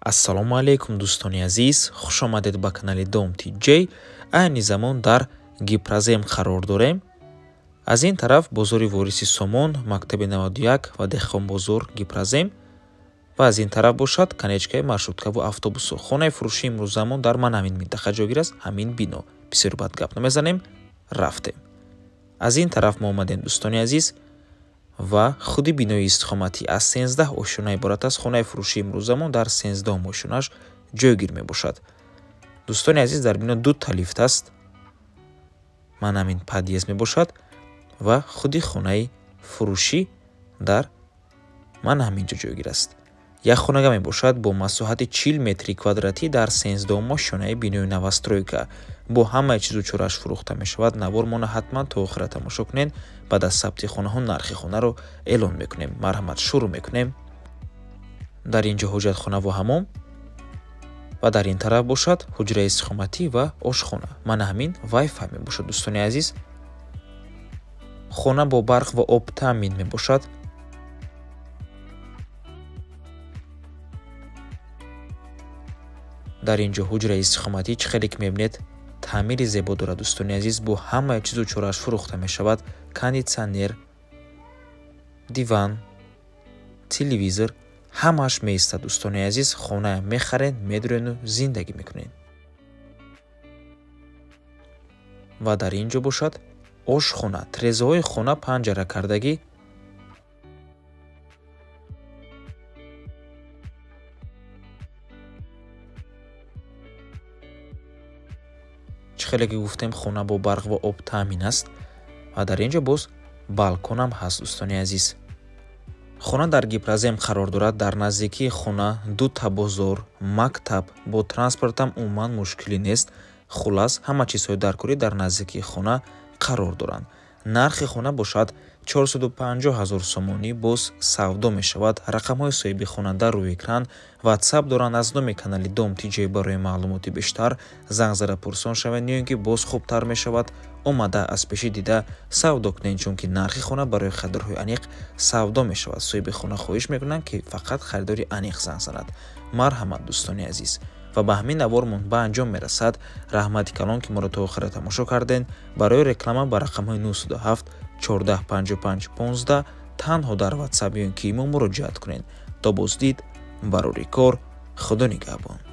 ассалому алейкум дӯстони азиз, хуш омадед ба канали Dom TJ. айни замон дар Гипразем қарор дорем. аз ин тараф бозори вориси Сомон, мактаби 91 ва Деҳқонбозор Гипразем ва аз ин тараф бошад канечкаи маршруткаву автобусу. хонаи фурӯши имрӯзамон дар ман ҳамин минтақа ҷойгир аст, ҳамин бино. бисёр бад гап намезанем, рафтем. аз ин тараф мо омадем дӯстони азиз ва худи бинои истиқоматӣ аз 13 ошона иборат аст. хонаи фурӯши имрӯзамон дар 13 ошонаш ҷойгир мебошад. дӯстони азиз, дар бино дута лифт аст, ман ҳамин подъезд мебошад ва худи хонаи фурӯшӣ дар ман ҳаминҷо ҷойгир аст. як хонага мебошад бо масоҳати 40 метри квадратӣ дар 13 ошонаи бинои новостройка. бо ҳамаи чизу чораш фурӯхта мешавад. навор мона ҳатман то охира тамошо кунед. баъд аз сабти хонаҳо нархи хонаро эълон мекунем. марҳамат, шурӯъ мекунем. дар инҷо ҳоҷатхонаву ҳаммом ва дар ин тараф бошад ҳуҷраи истиқоматӣ ва ошхона. мана ҳамин вайфай мебошад. дӯстони азиз, хона бо барқ ва об таъмин мебошад. дар инҷо ҳуҷраи истиқоматӣ чӣ хеле ки мебинед таъмири зебо дорад. дӯстони азиз, бо ҳамаи чизу чораш фурӯхта мешавад. кондитсионер, диван, телевизор ҳамааш меистад. дӯстони азиз, хона мехарен, медурену зиндагӣ мекунед. ва дар инҷо бошад ошхона. тирезаҳои хона панҷара кардагӣ. чӣ хеле ки гуфтем, хона бо барқ ва об таъмин аст. ва дар инҷо боз балконам ҳаст. дӯстони азиз, хона дар Гипразем қарор дорад. дар наздикии хона дута бозор, мактаб, бо транспортам умуман мушкилӣ нест. хулас, ҳама чизҳои даркорӣ дар наздикии хона қарор доранд. нархи хона бошад 450 000 сомонӣ. боз савдо мешавад. рақамҳои соҳиби хона дар рӯи экран. ватсап доранд. аз номи канали Dom TJ барои маълумоти бештар занг зада пурсон шавед. ё ин ки боз хубтар мешавад омада аз пеши дида савдо кунед, чунки нархи хона барои харидорҳои аниқ савдо мешавад. соҳиби хона хоҳиш мекунанд ки фақат харидори аниқ занг занад. марҳамат дӯстони азиз, ва ба ҳамин навормон ба анҷом мерасад. раҳмати калон ки моро то охира тамошо карден. барои реклама ба рақамҳои 907 14 55 15 танҳо дар ватсап ё ин ки имо муроҷиат кунед. то боздид, барори кор. худо нигаҳбон.